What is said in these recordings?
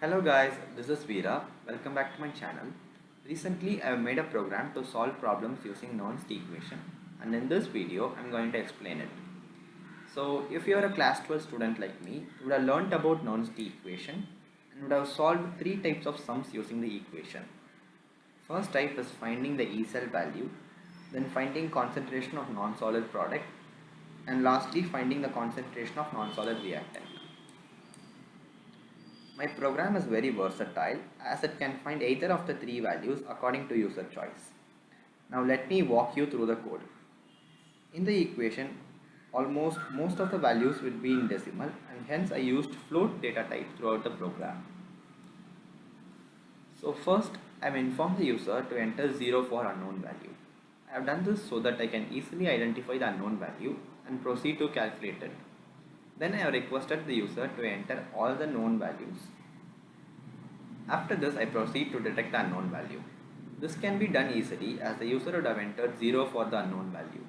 Hello guys, this is Veera. Welcome back to my channel. Recently I have made a program to solve problems using Nernst equation, and in this video I am going to explain it. So if you are a class 12 student like me, you would have learnt about Nernst equation and would have solved three types of sums using the equation. First type is finding the E cell value, then finding concentration of non-solid product, and lastly finding the concentration of non-solid reactant. My program is very versatile as it can find either of the three values according to user choice. Now let me walk you through the code. In the equation, almost most of the values will be in decimal, and hence I used float data type throughout the program. So first I have informed the user to enter 0 for unknown value. I have done this so that I can easily identify the unknown value and proceed to calculate it. Then I have requested the user to enter all the known values. After this, I proceed to detect the unknown value. This can be done easily as the user would have entered 0 for the unknown value.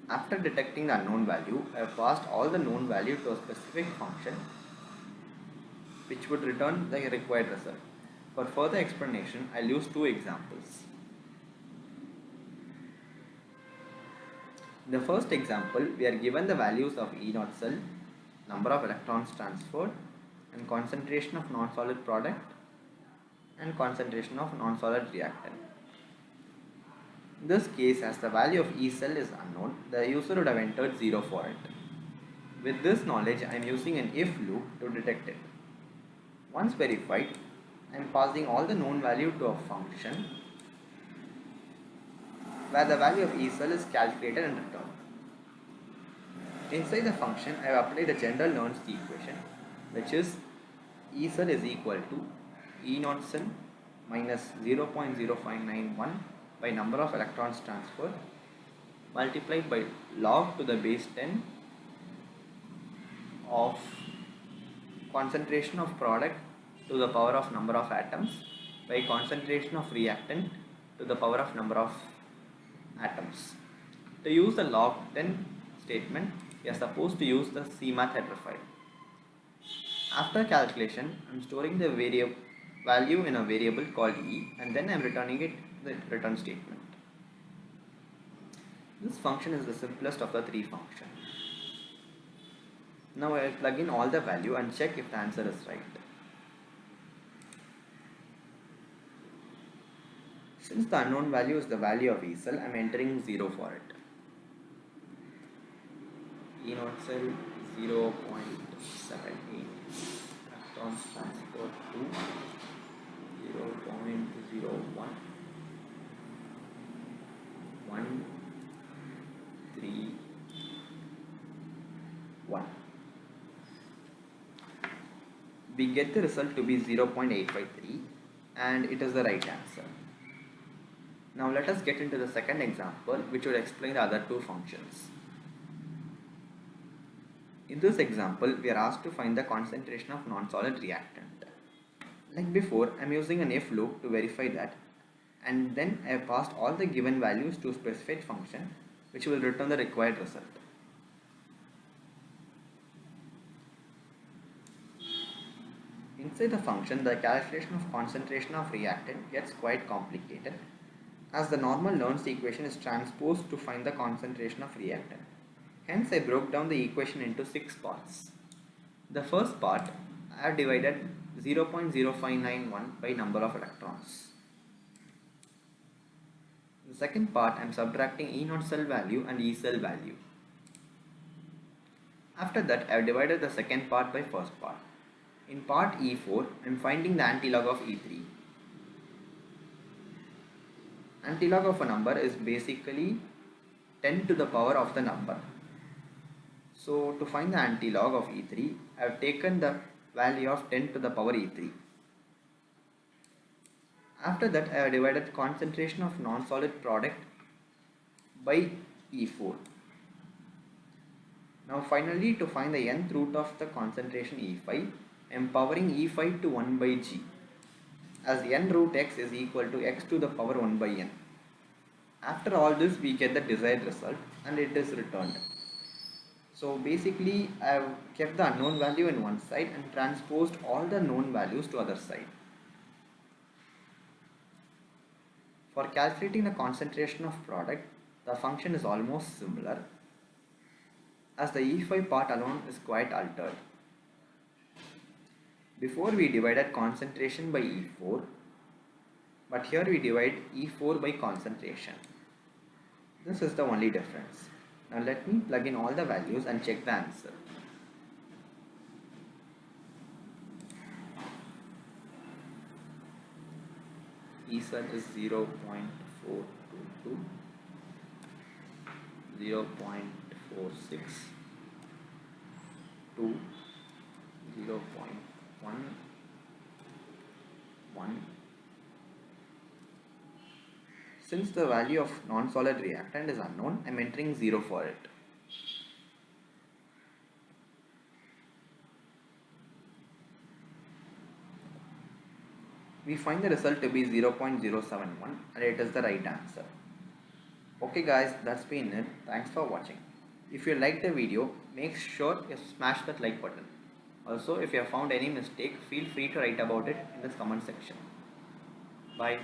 After detecting the unknown value, I have passed all the known value to a specific function which would return the required result. For further explanation, I will use two examples. In the first example, we are given the values of E0 cell, number of electrons transferred, and concentration of non-solid product and concentration of non-solid reactant. In this case, as the value of E cell is unknown, the user would have entered 0 for it. With this knowledge, I am using an if loop to detect it. Once verified, I am passing all the known value to a function where the value of E cell is calculated and returned. Inside the function, I have applied the general Nernst equation, which is E cell is equal to E naught cell minus 0.0591 by number of electrons transferred multiplied by log to the base 10 of concentration of product to the power of number of atoms by concentration of reactant to the power of number of atoms. To use the log 10 statement, we are supposed to use the CMath header file. After calculation, I am storing the value in a variable called E, and then I am returning it the return statement. This function is the simplest of the three functions. Now I will plug in all the value and check if the answer is right. Since the unknown value is the value of E cell, I am entering 0 for it. E naught cell 0.78 electrons transferred to 0.01 131. We get the result to be 0.853 and it is the right answer. Now let us get into the second example, which will explain the other two functions. In this example, we are asked to find the concentration of non-solid reactant. Like before, I am using an if loop to verify that, and then I have passed all the given values to a specified function which will return the required result. Inside the function, the calculation of concentration of reactant gets quite complicated as the normal Nernst equation is transposed to find the concentration of reactant. Hence, I broke down the equation into 6 parts. The first part, I have divided 0.0591 by number of electrons. The second part, I am subtracting E naught cell value and E cell value. After that, I have divided the second part by first part. In part E4, I am finding the antilog of E3. Antilog of a number is basically 10 to the power of the number. So to find the antilog of E3, I have taken the value of 10 to the power E3. After that, I have divided concentration of non-solid product by E4. Now finally, to find the nth root of the concentration E5, I am powering E5 to 1 by G, as n root x is equal to x to the power 1 by n. After all this, we get the desired result and it is returned. So basically I've kept the unknown value in one side and transposed all the known values to other side. For calculating the concentration of product, the function is almost similar, as the E5 part alone is quite altered. Before we divided concentration by E4, but here we divide E4 by concentration. This is the only difference. Now let me plug in all the values and check the answer. E set is 0.422, 0.46, to 0.11. Since the value of non-solid reactant is unknown, I am entering 0 for it. We find the result to be 0.071 and it is the right answer. Okay guys, that's been it. Thanks for watching. If you liked the video, make sure you smash that like button. Also, if you have found any mistake, feel free to write about it in the comment section. Bye.